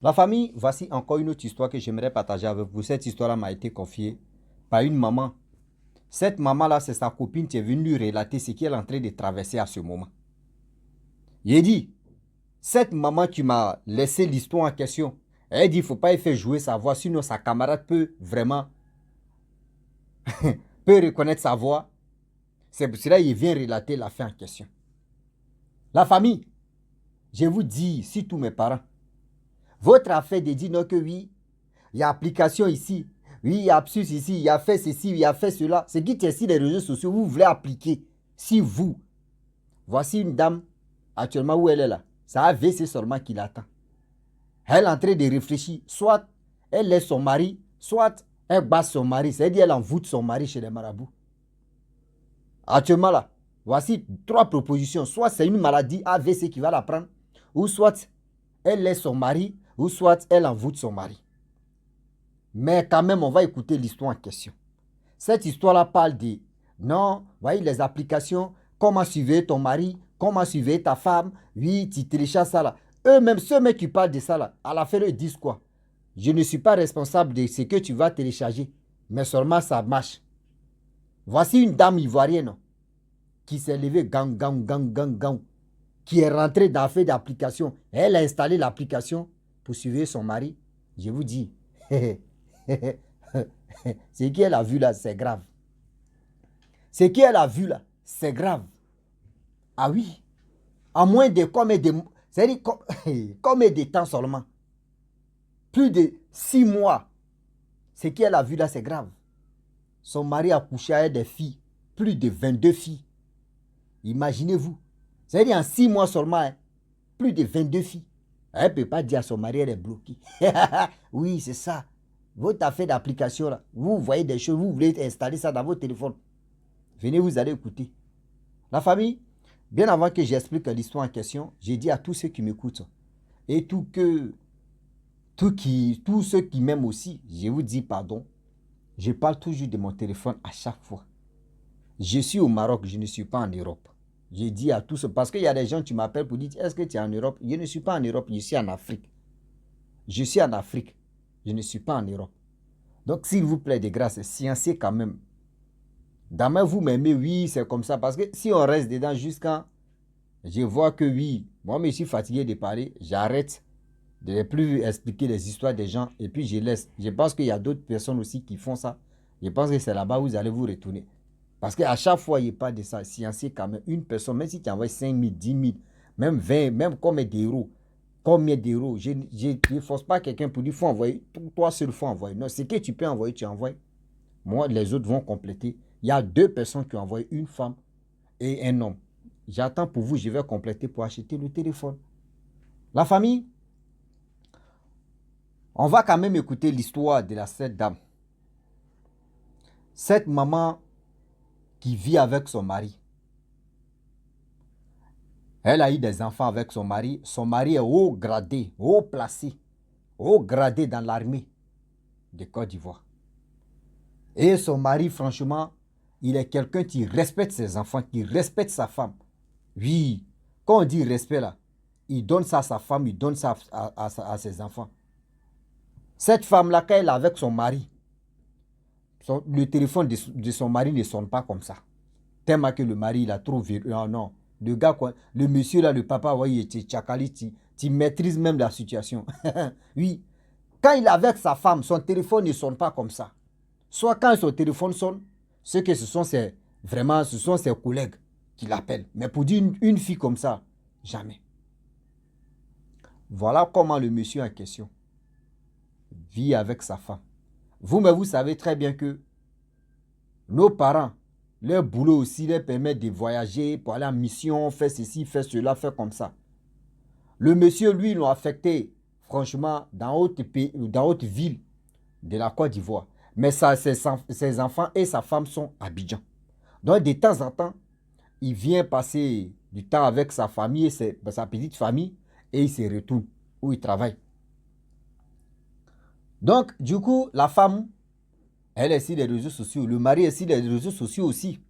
La famille, voici encore une autre histoire que j'aimerais partager avec vous. Cette histoire-là m'a été confiée par une maman. Cette maman-là, c'est sa copine qui est venue lui relater ce qu'elle est en train de traverser à ce moment. Il dit, cette maman qui m'a laissé l'histoire en question, elle dit, il ne faut pas y faire jouer sa voix, sinon sa camarade peut vraiment peut reconnaître sa voix. C'est pour cela qu'il vient relater la fin en question. La famille, je vous dis, si tous mes parents, votre affaire de dire non que oui, il y a application ici, oui, il y a absus ici, il y a fait ceci, il y a fait cela. Ce qui est sur les réseaux sociaux, vous voulez appliquer. Si vous, voici une dame, actuellement où elle est là, ça a VC seulement qui l'attend. Elle est en train de réfléchir, soit elle laisse son mari, soit elle bat son mari, c'est-à-dire elle envoûte son mari chez les marabouts. Actuellement là, voici trois propositions. Soit c'est une maladie AVC qui va la prendre, ou soit elle laisse son mari, ou soit elle envoûte son mari. Mais quand même, on va écouter l'histoire en question. Cette histoire-là parle de, non, voyez les applications, comment suivre ton mari, comment suivre ta femme, oui, tu télécharges ça là. Eux-mêmes, ceux qui parlent de ça là, à la fin, ils disent quoi? Je ne suis pas responsable de ce que tu vas télécharger, mais seulement ça marche. Voici une dame ivoirienne qui s'est levée, gang, gang, gang, gang, gang, qui est rentrée dans la fait d'application. Elle a installé l'application pour suivre son mari. Je vous dis, ce qu'elle a vu là, c'est grave. Ce qu'elle a vu là, c'est grave. Ah oui, en moins de combien de... C'est-à-dire combien de temps seulement? Plus de 6 mois. Ce qu'elle a vu là, c'est grave. Son mari a couché avec des filles. Plus de 22 filles. Imaginez-vous. C'est-à-dire en 6 mois seulement, hein, plus de 22 filles. Elle ne peut pas dire à son mari, elle est bloquée. Oui, c'est ça. Votre affaire d'application là, vous voyez des choses, vous voulez installer ça dans votre téléphone. Venez, vous allez écouter. La famille, bien avant que j'explique l'histoire en question, j'ai dit à tous ceux qui m'écoutent et tous ceux qui m'aiment aussi, je vous dis pardon. Je parle toujours de mon téléphone à chaque fois. Je suis au Maroc, je ne suis pas en Europe. Je dis à tous, parce qu'il y a des gens qui m'appellent pour dire, est-ce que tu es en Europe? Je ne suis pas en Europe, je suis en Afrique. Je suis en Afrique, je ne suis pas en Europe. Donc, s'il vous plaît, de grâce, sciencez quand même. Demain, vous m'aimez, oui, c'est comme ça. Parce que si on reste dedans jusqu'à... Je vois que oui, moi, je suis fatigué de parler, j'arrête de ne plus expliquer les histoires des gens et puis je laisse. Je pense qu'il y a d'autres personnes aussi qui font ça. Je pense que c'est là-bas où vous allez vous retourner. Parce qu'à chaque fois, il n'y a pas de ça. Sciencez quand même une personne, même si tu envoies 5 000, 10 000, même 20, même combien d'euros. Combien d'euros? Je ne force pas quelqu'un pour dire, il faut envoyer. Toi seul, il faut envoyer. Non, ce que tu peux envoyer, tu envoies. Moi, les autres vont compléter. Il y a 2 personnes qui ont envoyé, une femme et un homme. J'attends pour vous, je vais compléter pour acheter le téléphone. La famille, on va quand même écouter l'histoire de cette dame. Cette maman qui vit avec son mari. Elle a eu des enfants avec son mari. Son mari est haut gradé, haut placé, haut gradé dans l'armée de Côte d'Ivoire. Et son mari, franchement, il est quelqu'un qui respecte ses enfants, qui respecte sa femme. Oui, quand on dit respect là, il donne ça à sa femme, il donne ça à ses enfants. Cette femme-là, quand elle est avec son mari, le téléphone de son mari ne sonne pas comme ça. Tellement que le mari, il a trop vu. Non, non. Le gars, quoi, le monsieur là, le papa, ouais, tu maîtrises même la situation. Oui. Quand il est avec sa femme, son téléphone ne sonne pas comme ça. Soit quand son téléphone sonne, c'est que ce sont ses collègues qui l'appellent. Mais pour dire une fille comme ça, jamais. Voilà comment le monsieur en question vit avec sa femme. Mais vous savez très bien que nos parents, leur boulot aussi leur permet de voyager pour aller en mission, faire ceci, faire cela, faire comme ça. Le monsieur, lui, l'ont affecté, franchement, dans haute ville de la Côte d'Ivoire. Mais ses enfants et sa femme sont à Abidjan. Donc, de temps en temps, il vient passer du temps avec sa famille, et sa petite famille, et il se retourne où il travaille. Donc, du coup, la femme, elle est sur les réseaux sociaux. Le mari est sur les réseaux sociaux aussi.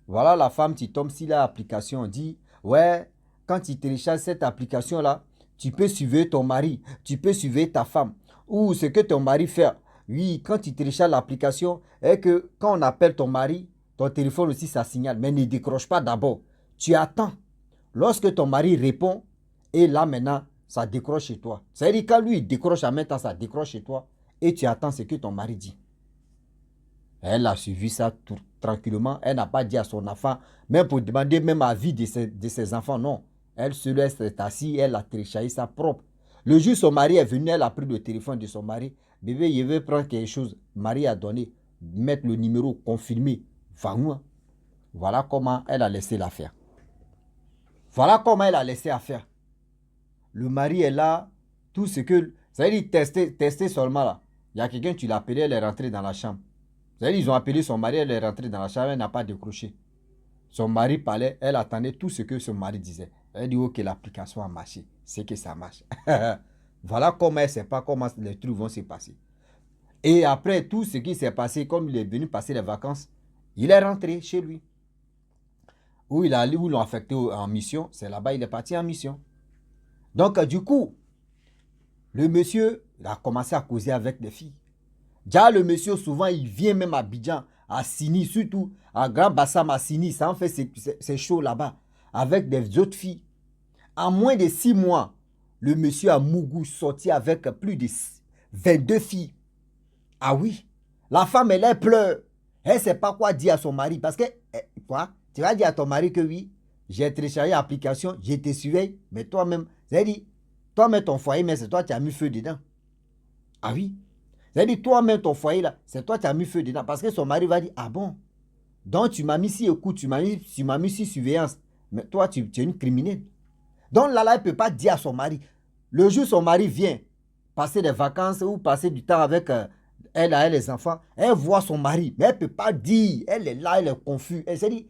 Voilà la femme qui tombe sur l'application. On dit, ouais, quand tu télécharges cette application-là, tu peux suivre ton mari, tu peux suivre ta femme. Ou ce que ton mari fait. Oui, quand tu télécharges l'application, et que quand on appelle ton mari, ton téléphone aussi, ça signale. Mais ne décroche pas d'abord. Tu attends. Lorsque ton mari répond, et là maintenant, ça décroche chez toi. C'est-à-dire quand lui il décroche en même temps, ça décroche chez toi. Et tu attends ce que ton mari dit. Elle a suivi ça tranquillement. Elle n'a pas dit à son enfant, même pour demander même avis de ses enfants, non. Elle se laisse assise, elle a téléchargé ça propre. Le jour où son mari est venu, elle a pris le téléphone de son mari. Bébé, je veux prendre quelque chose. Marie a donné, mettre le numéro, confirmé. Voilà comment elle a laissé l'affaire. Voilà comment elle a laissé l'affaire. Le mari est là, tout ce que... Ça veut dire tester seulement là. Il y a quelqu'un, tu l'as appelé, elle est rentrée dans la chambre. Vous savez, ils ont appelé son mari, elle est rentrée dans la chambre, elle n'a pas décroché. Son mari parlait, elle attendait tout ce que son mari disait. Elle dit, ok, l'application a marché. C'est que ça marche. Voilà comment elle ne sait pas comment les trucs vont se passer. Et après tout ce qui s'est passé, comme il est venu passer les vacances, il est rentré chez lui. Où il l'ont affecté en mission, c'est là-bas, il est parti en mission. Donc, du coup, le monsieur il a commencé à causer avec les filles. Déjà, le monsieur, souvent, il vient même à Abidjan, à Sini, surtout à Grand Bassam, à Sini. Ça en fait c'est chaud là-bas, avec des autres filles. En moins de 6 mois, le monsieur a Mougou sorti avec plus de 22 filles. Ah oui, la femme, elle pleure. Elle ne sait pas quoi dire à son mari. Parce que, quoi, tu vas dire à ton mari que oui, j'ai téléchargé l'application, je te surveille, mais toi-même, c'est-à-dire, toi-même, ton foyer, mais c'est toi qui as mis feu dedans. Ah oui. C'est-à-dire, toi-même, ton foyer, là, c'est toi qui as mis feu dedans. Parce que son mari va dire, ah bon, donc tu m'as mis si écoute, tu m'as mis si surveillance. Mais toi, tu es une criminelle. Donc là, elle ne peut pas dire à son mari. Le jour où son mari vient passer des vacances ou passer du temps avec elle et les enfants, elle voit son mari, mais elle ne peut pas dire. Elle est là, elle est confuse. Elle s'est dit,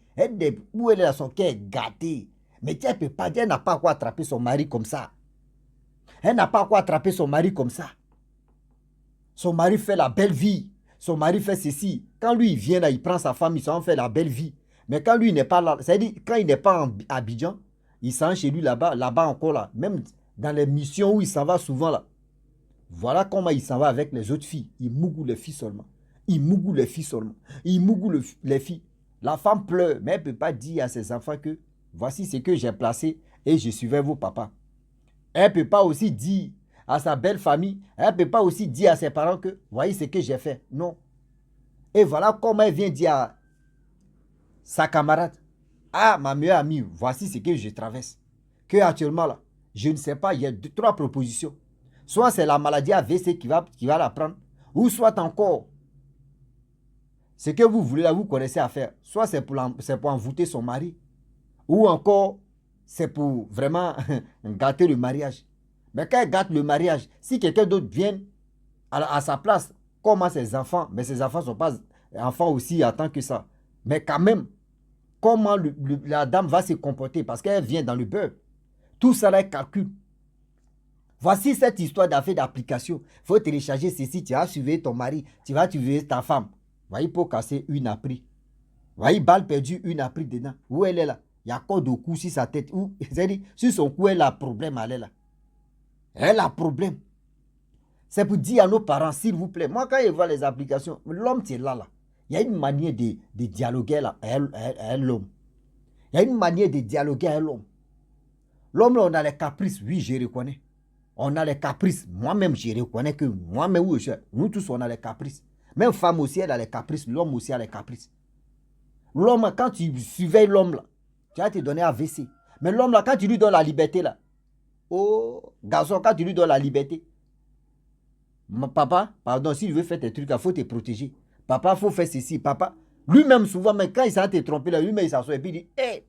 où elle est là, son cœur est gâté. Mais elle ne peut pas dire, elle n'a pas quoi attraper son mari comme ça. Elle n'a pas quoi attraper son mari comme ça. Son mari fait la belle vie. Son mari fait ceci. Quand lui, il vient là, il prend sa femme, il s'en fait la belle vie. Mais quand lui, il n'est pas là, c'est-à-dire, quand il n'est pas en Abidjan, il s'en chez lui là-bas, là-bas encore là. Même dans les missions où il s'en va souvent là. Voilà comment il s'en va avec les autres filles. Il mougou les filles seulement. Il mougou les filles seulement. Il mougou les filles. La femme pleure, mais elle ne peut pas dire à ses enfants que voici ce que j'ai placé et je suivais vos papas. Elle ne peut pas aussi dire à sa belle famille, elle ne peut pas aussi dire à ses parents que voyez ce que j'ai fait. Non. Et voilà comment elle vient dire à sa camarade, ah, ma meilleure amie, voici ce que je traverse. Que actuellement là, je ne sais pas, il y a 3 propositions. Soit c'est la maladie AVC qui va la prendre, ou soit encore, ce que vous voulez là, vous connaissez à faire. Soit c'est pour envoûter son mari, ou encore, c'est pour vraiment gâter le mariage. Mais quand elle gâte le mariage, si quelqu'un d'autre vient à sa place, comment ses enfants, mais ses enfants ne sont pas enfants aussi en tant que ça. Mais quand même, comment la dame va se comporter parce qu'elle vient dans le beurre. Tout ça là, elle calcule. Voici cette histoire d'affaire d'application. Il faut télécharger ceci, tu vas suivre ton mari, tu vas suivre ta femme. Voyez, pour casser, une a pris. Voyez, balle perdue, une a pris dedans. Où elle est là? Il y a corde au cou sur sa tête. C'est-à-dire, sur son cou, elle a problème, elle est là. Elle a problème. C'est pour dire à nos parents, s'il vous plaît, moi quand je vois les applications, l'homme qui est là, il y a une manière de dialoguer là, à l'homme. Il y a une manière de dialoguer à l'homme. L'homme, on a les caprices, oui, je reconnais. On a les caprices. Moi-même, je reconnais que moi-même, nous tous, on a les caprices. Même femme aussi, elle a les caprices. L'homme aussi a les caprices. L'homme, quand tu surveilles l'homme là, tu vas te donner AVC. Mais l'homme là, quand tu lui donnes la liberté là, oh, garçon, quand tu lui donnes la liberté, papa, pardon, si tu veux faire tes trucs, il faut te protéger. Papa, il faut faire ceci. Papa, lui-même, souvent, mais quand il s'est te tromper là, lui-même, il s'assoit et puis il dit, hé,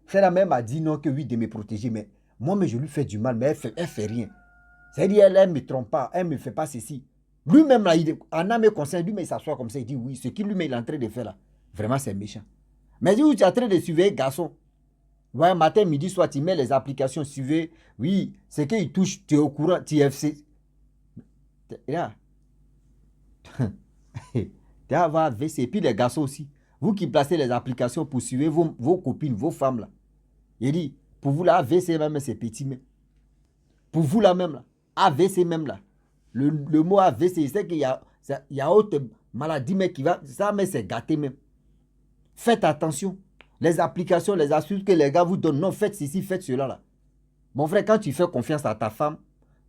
Frère même a dit non, que oui, de me protéger, mais moi, mais je lui fais du mal, mais elle fait rien. C'est-à-dire, elle ne me trompe pas, elle ne me fait pas ceci. Lui-même, là, en âme et conscience, lui-même, il s'assoit comme ça, il dit oui, ce qu'il lui-même est en train de faire là, vraiment, c'est méchant. Mais si tu es en train de surveiller garçon, ouais, matin, midi, soit tu mets les applications, surveiller, oui, c'est qu'il touche, tu es au courant, tu es FC. Là, tu vas avoir VC, et puis les garçons aussi. Vous qui placez les applications pour suivre vos copines, vos femmes là. Il dit, pour vous là, VC même, c'est petit, mais Pour vous là même, là, AVC même là. Le mot AVC, c'est qu'il y a autre maladie, mais qui va. Ça, mais c'est gâté même. Faites attention. Les applications, les astuces que les gars vous donnent. Non, faites ceci, faites cela là. Mon frère, quand tu fais confiance à ta femme,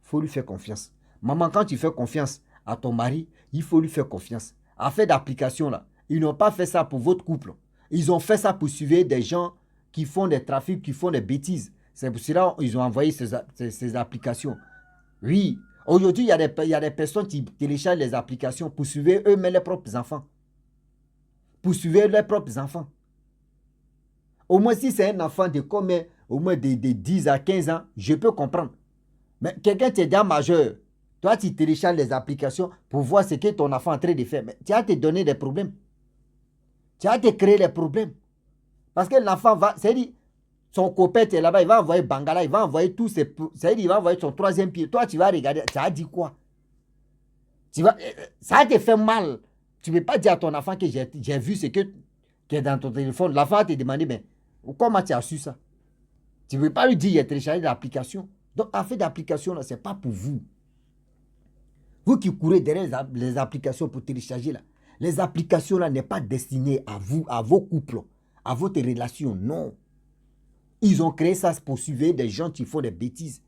il faut lui faire confiance. Maman, quand tu fais confiance à ton mari, il faut lui faire confiance. Affaire d'application là, ils n'ont pas fait ça pour votre couple. Ils ont fait ça pour suivre des gens qui font des trafics, qui font des bêtises. C'est pour cela qu'ils ont envoyé ces applications. Oui, aujourd'hui, il y a des personnes qui téléchargent les applications pour suivre eux-mêmes leurs propres enfants. Pour suivre leurs propres enfants. Au moins, si c'est un enfant de combien, au moins de 10 à 15 ans, je peux comprendre. Mais quelqu'un qui est déjà majeur, toi, tu télécharges les applications pour voir ce que ton enfant est en train de faire. Mais tu vas te donner des problèmes. Tu vas te créer des problèmes. Parce que l'enfant va, c'est-à-dire, son copain est là-bas, il va envoyer Bangala, il va envoyer tous ses, c'est-à-dire, il va envoyer son troisième pied. Toi, tu vas regarder, tu as dit quoi? Ça te fait mal. Tu ne peux pas dire à ton enfant que j'ai vu ce qui est dans ton téléphone. L'enfant va te demander, mais comment tu as su ça? Tu ne peux pas lui dire, il a téléchargé l'application. Donc, en fait, d'application, ce n'est pas pour vous. Vous qui courez derrière les applications pour télécharger, là, les applications là n'est pas destinées à vous, à vos couples, à votre relation. Non. Ils ont créé ça pour suivre des gens qui font des bêtises.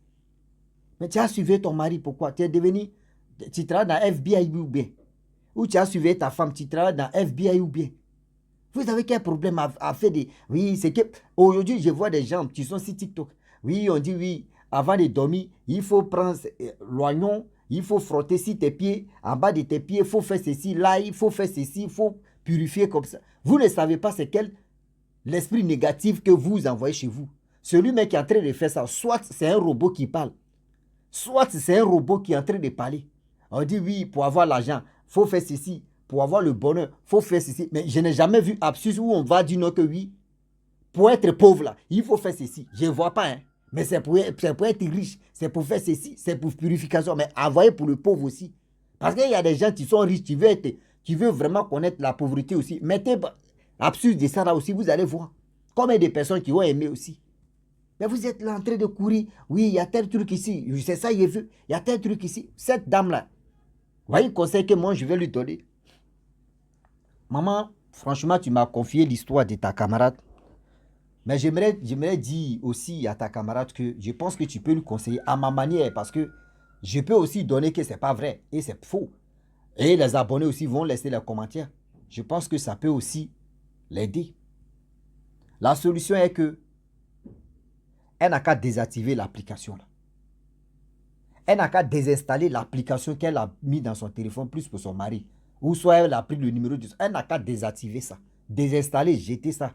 Mais tu as suivi ton mari, pourquoi? Tu es devenu, tu travailles dans FBI ou bien? Ou tu as suivi ta femme, tu travailles dans FBI ou bien? Vous avez quel problème à faire des... Oui, c'est que... Aujourd'hui, je vois des gens qui sont sur TikTok. Oui, on dit oui, avant de dormir, il faut prendre l'oignon, il faut frotter sur tes pieds, en bas de tes pieds, il faut faire ceci, là, il faut faire ceci, il faut purifier comme ça. Vous ne savez pas c'est quel l'esprit négatif que vous envoyez chez vous. Celui qui est en train de faire ça, soit c'est un robot qui parle, soit c'est un robot qui est en train de parler. On dit oui, pour avoir l'argent, il faut faire ceci. Pour avoir le bonheur, il faut faire ceci. Mais je n'ai jamais vu absurde où on va dire non que oui. Pour être pauvre là, il faut faire ceci. Je ne vois pas, hein. Mais c'est pour être riche. C'est pour faire ceci. C'est pour purification. Mais envoyer pour le pauvre aussi. Parce qu'il y a des gens qui sont riches, qui veulent vraiment connaître la pauvreté aussi. Mettez absurde de ça là aussi, vous allez voir. Combien de personnes qui ont aimé aussi. Mais vous êtes là en train de courir. Oui, il y a tel truc ici. C'est ça, il veut. Il y a tel truc ici. Cette dame là, voyez le conseil que moi je vais lui donner. Maman, franchement, tu m'as confié l'histoire de ta camarade. Mais j'aimerais dire aussi à ta camarade que je pense que tu peux lui conseiller à ma manière parce que je peux aussi donner que ce n'est pas vrai et c'est faux. Et les abonnés aussi vont laisser leurs commentaires. Je pense que ça peut aussi l'aider. La solution est que elle n'a qu'à désactiver l'application. Elle n'a qu'à désinstaller l'application qu'elle a mis dans son téléphone plus pour son mari. Ou soit elle a pris le numéro de... Elle n'a qu'à désactiver ça. Désinstaller, jeter ça.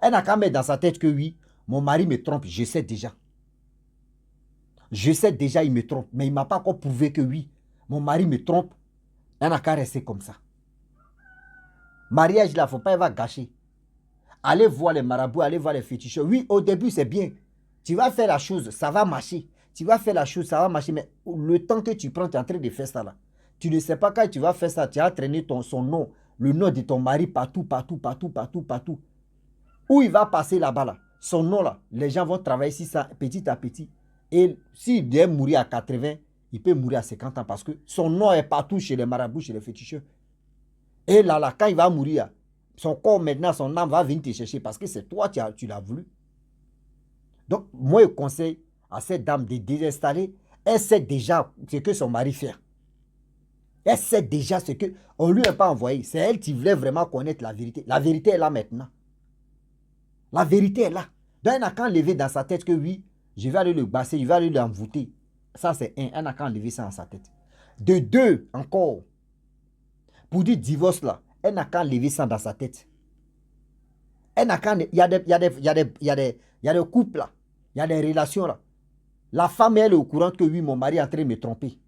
Elle n'a qu'à mettre dans sa tête que oui, mon mari me trompe, je sais déjà. Je sais déjà, il me trompe. Mais il ne m'a pas encore prouvé que oui, mon mari me trompe. Elle n'a qu'à rester comme ça. Mariage, là, il ne faut pas, elle va gâcher. Allez voir les marabouts, allez voir les féticheurs. Oui, au début, c'est bien. Tu vas faire la chose, ça va marcher. Tu vas faire la chose, ça va marcher. Mais le temps que tu prends, tu es en train de faire ça là. Tu ne sais pas quand tu vas faire ça, tu vas traîner son nom, le nom de ton mari partout. Où il va passer là-bas, là, son nom là, les gens vont travailler sur ça petit à petit. Et s'il doit mourir à 80, il peut mourir à 50 ans parce que son nom est partout chez les marabouts, chez les féticheurs. Et là, quand il va mourir, son corps maintenant, son âme va venir te chercher parce que c'est toi, tu l'as voulu. Donc, moi, je conseille à cette dame de désinstaller. Elle sait déjà ce que son mari fait. Elle sait déjà ce qu'on ne lui a pas envoyé. C'est elle qui voulait vraiment connaître la vérité. La vérité est là maintenant. La vérité est là. Donc, elle n'a qu'à enlever dans sa tête que oui, je vais aller le basser, je vais aller l'envoûter. Ça, c'est un. Elle n'a qu'à enlever ça dans sa tête. De deux, encore, pour dire divorce là, elle n'a qu'à enlever ça dans sa tête. Elle n'a qu'à... Il y a des couples là. Il y a des relations là. La femme, elle est au courant que oui, mon mari est en train de me tromper.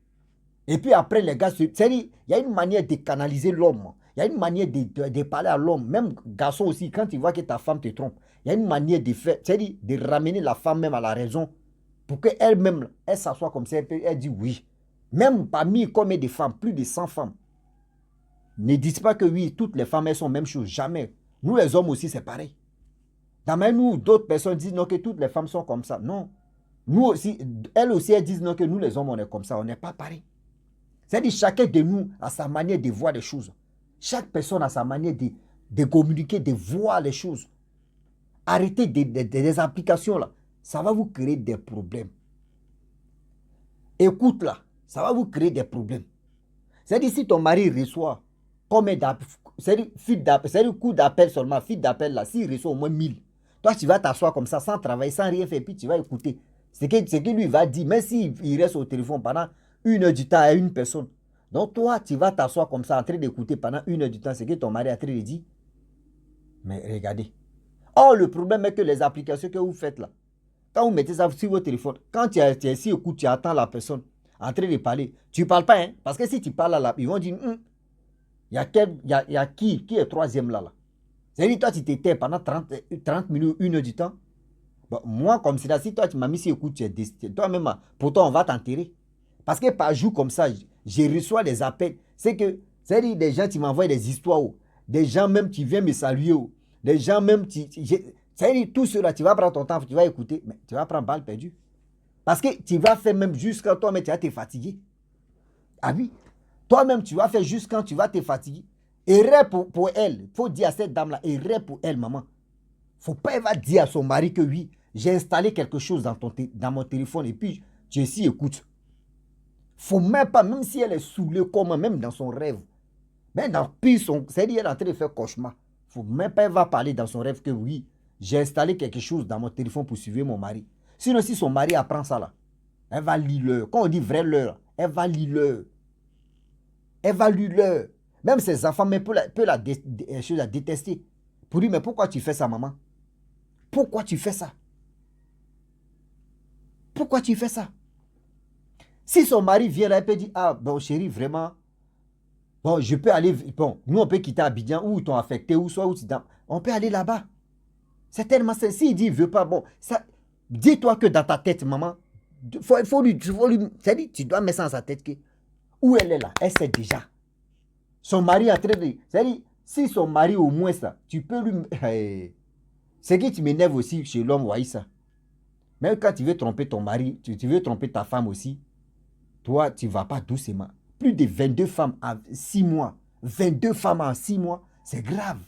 Et puis après, les gars, il y a une manière de canaliser l'homme. Il y a une manière de parler à l'homme. Même garçon aussi, quand tu vois que ta femme te trompe, il y a une manière de faire, c'est-à-dire de ramener la femme même à la raison pour qu'elle-même, elle s'assoit comme ça, elle dit oui. Même parmi combien de femmes, plus de 100 femmes, ne dites pas que oui, toutes les femmes, elles sont la même chose. Jamais. Nous, les hommes aussi, c'est pareil. Dans même nous, d'autres personnes disent non, que toutes les femmes sont comme ça. Non. Nous aussi, elles aussi, elles disent non, que nous les hommes, on est comme ça, on n'est pas pareil. C'est-à-dire chacun de nous a sa manière de voir les choses. Chaque personne a sa manière de communiquer, de voir les choses. Arrêtez des applications là. Ça va vous créer des problèmes. Écoute là, ça va vous créer des problèmes. C'est-à-dire si ton mari reçoit combien d'appels, c'est-à-dire coup d'appel seulement, fil d'appel là, s'il reçoit au moins 1000, toi tu vas t'asseoir comme ça sans travailler, sans rien faire, puis tu vas écouter. Ce que lui va dire, même s'il reste au téléphone pendant 1 heure du temps à une personne. Donc toi, tu vas t'asseoir comme ça en train d'écouter pendant 1 heure du temps ce que ton mari est en train de dire. Mais regardez. Oh, le problème est que les applications que vous faites là, quand vous mettez ça sur votre téléphone, quand tu es ici, écoute, tu attends la personne en train de parler. Tu ne parles pas, hein? Parce que si tu parles là, ils vont dire, il y a qui est troisième là? C'est-à-dire, toi, tu t'étais pendant 30 minutes, 1 heure du temps. Bon, moi, comme c'est là, si toi, tu m'as mis si écoute, tu es décidé. Toi-même, pourtant, on va t'enterrer. Parce que par jour comme ça, je reçois des appels. C'est-à-dire, des gens qui m'envoient des histoires. Des gens même qui viennent me saluer. Des gens même qui. C'est-à-dire, tout cela, tu vas prendre ton temps, tu vas écouter, mais tu vas prendre balle perdue. Parce que tu vas faire même jusqu'à toi, mais tu vas te fatiguer. Ah oui. Toi-même, tu vas faire jusqu'à tu vas te fatiguer. Erreur pour elle. Il faut dire à cette dame-là, erreur pour elle, maman. Faut pas elle va dire à son mari que oui, j'ai installé quelque chose dans mon téléphone et puis tu si écoute. Faut même pas, même si elle est saoulée comme même dans son rêve. Même dans pire c'est-à-dire elle est en train de faire cauchemar. Faut même pas elle va parler dans son rêve que oui, j'ai installé quelque chose dans mon téléphone pour suivre mon mari. Sinon, si son mari apprend ça là, elle va lire l'heure. Quand on dit vrai l'heure, elle va lire l'heure. Elle va lire l'heure. Même ses enfants peut la détester. Pour lui, mais pourquoi tu fais ça, maman? Pourquoi tu fais ça? Pourquoi tu fais ça? Si son mari vient là, elle peut dire, ah, bon, chérie, vraiment, bon, je peux aller, bon, nous, on peut quitter Abidjan, où ils t'ont affecté, ou soit, on peut aller là-bas. C'est tellement simple. S'il dit, il veut pas, bon, ça, dis-toi que dans ta tête, maman, faut lui, c'est-à-dire, tu dois mettre ça dans sa tête que, où elle est là, elle sait déjà. Son mari est en train de, c'est-à-dire, si son mari, au moins ça, tu peux lui, c'est que tu m'énerves aussi chez l'homme, voyez ça. Même quand tu veux tromper ton mari, tu veux tromper ta femme aussi, toi, tu ne vas pas doucement. Plus de 22 femmes en 6 mois. 22 femmes en 6 mois, c'est grave.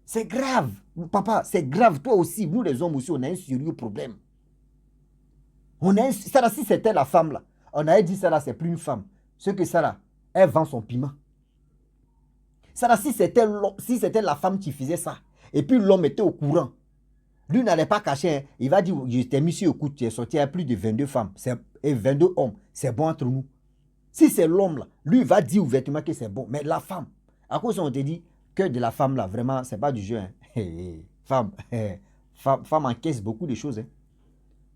C'est grave. Papa, c'est grave. Toi aussi, nous les hommes aussi, on a un sérieux problème. Ça là, si c'était la femme là, on avait dit ça là, c'est plus une femme. Ce que ça là, elle vend son piment. Ça là, si c'était la femme qui faisait ça, et puis l'homme était au courant, lui n'allait pas cacher, hein. Il va dire, je t'ai mis sur le coup, tu es sorti à plus de 22 femmes et 22 hommes. C'est bon entre nous. Si c'est l'homme là, lui il va dire ouvertement que c'est bon. Mais la femme, à cause on te dit que de la femme là, vraiment, c'est pas du jeu. Hein. Femme encaisse beaucoup de choses. Hein.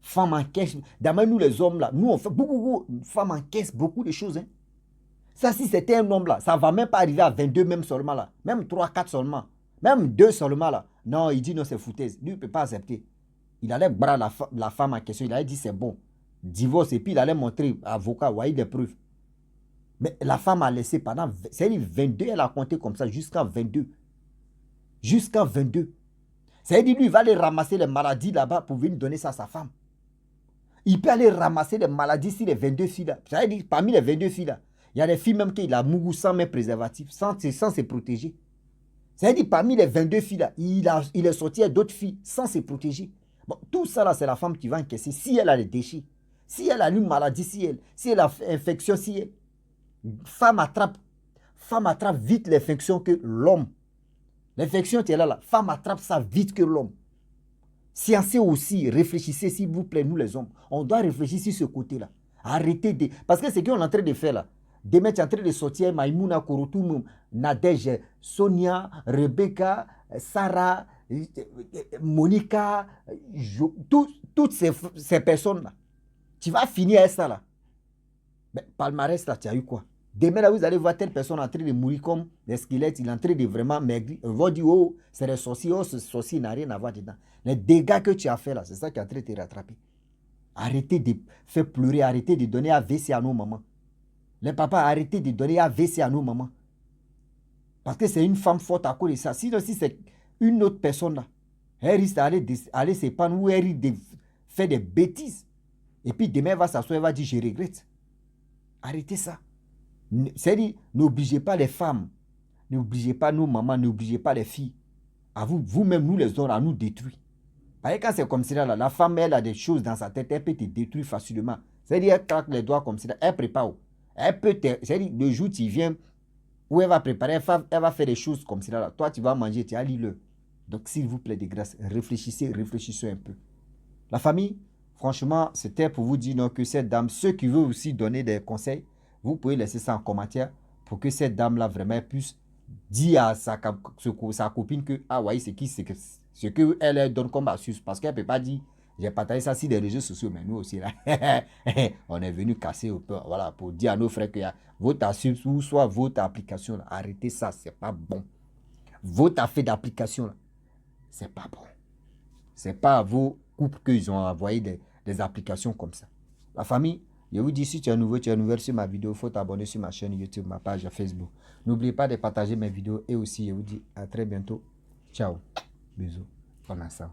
Femme encaisse. D'abord nous les hommes là, nous on fait beaucoup. Femme encaisse beaucoup de choses. Hein. Ça, si c'était un homme là, ça ne va même pas arriver à 22 même seulement là. Même 3, 4 seulement. Même 2 seulement là. Non, il dit non, c'est foutaise. Lui, il ne peut pas accepter. Il allait brûler la femme en question. Il allait dire c'est bon. Divorce. Et puis il allait montrer avocat, voyez des preuves. Mais la femme a laissé pendant, c'est-à-dire 22, elle a compté comme ça jusqu'à 22. Jusqu'à 22. C'est-à-dire lui, il va aller ramasser les maladies là-bas pour venir donner ça à sa femme. Il peut aller ramasser les maladies sur les 22 filles là. C'est-à-dire parmi les 22 filles là, il y a des filles même qui a mouru sans même préservatif, sans se protéger. C'est-à-dire parmi les 22 filles là, il est sorti à d'autres filles sans se protéger. Bon, tout ça là, c'est la femme qui va encaisser. Si elle a des déchets, si elle a une maladie, si elle a une infection, si elle... Femme attrape vite l'infection que l'homme. L'infection qui est là, femme attrape ça vite que l'homme. Sciencez aussi, réfléchissez s'il vous plaît, nous les hommes. On doit réfléchir sur ce côté-là. Arrêtez de... Parce que ce qu'on est en train de faire là, demain tu es en train de sortir Maïmouna, Korotou, Nadège, Sonia, Rebecca, Sarah, Monica, toutes ces personnes-là. Tu vas finir avec ça là. Mais palmarès là, tu as eu quoi? Demain là, vous allez voir telle personne en train de mourir comme des squelettes, il est en train de vraiment maigrir. On va dire, oh, c'est des sorciers, oh, ce sorcier n'a rien à voir dedans. Les dégâts que tu as fait là, c'est ça qui est en train de te rattraper. Arrêtez de faire pleurer, arrêtez de donner AVC à nos mamans. Les papas, arrêtez de donner AVC à nos mamans. Parce que c'est une femme forte à cause de ça. Sinon, si c'est une autre personne là, elle risque d'aller s'épanouir ou elle risque de faire des bêtises. Et puis demain, elle va s'asseoir, elle va dire, je regrette. Arrêtez ça. C'est-à-dire, n'obligez pas les femmes, n'obligez pas nos mamans, n'obligez pas les filles. À vous, vous-même, nous les hommes, à nous détruire. Parce que quand c'est comme ça, la femme, elle a des choses dans sa tête, elle peut te détruire facilement. C'est-à-dire, elle claque les doigts comme ça, elle prépare. Elle peut te... C'est-à-dire, le jour où tu viens, où elle va préparer, elle va faire des choses comme ça. Là. Toi, tu vas manger, tu as le. Donc, s'il vous plaît, de grâce, réfléchissez un peu. La famille, franchement, c'était pour vous dire non, que cette dame, ceux qui veulent aussi donner des conseils, vous pouvez laisser ça en commentaire pour que cette dame-là vraiment puisse dire à sa copine que, ah ouais, c'est qui, c'est que ce qu'elle donne comme astuce. Parce qu'elle ne peut pas dire, j'ai partagé ça sur les réseaux sociaux, mais nous aussi, là, on est venu casser au peu, voilà, pour dire à nos frères que votre astuce ou soit votre application, là, arrêtez ça, c'est pas bon. Votre affaire d'application, là, c'est pas bon. C'est pas à vos couples qu'ils ont envoyé des applications comme ça. La famille, je vous dis, si tu es nouveau, tu es nouvelle sur ma vidéo, il faut t'abonner sur ma chaîne YouTube, ma page Facebook. N'oubliez pas de partager mes vidéos et aussi, je vous dis à très bientôt. Ciao. Bisous. Bon instant.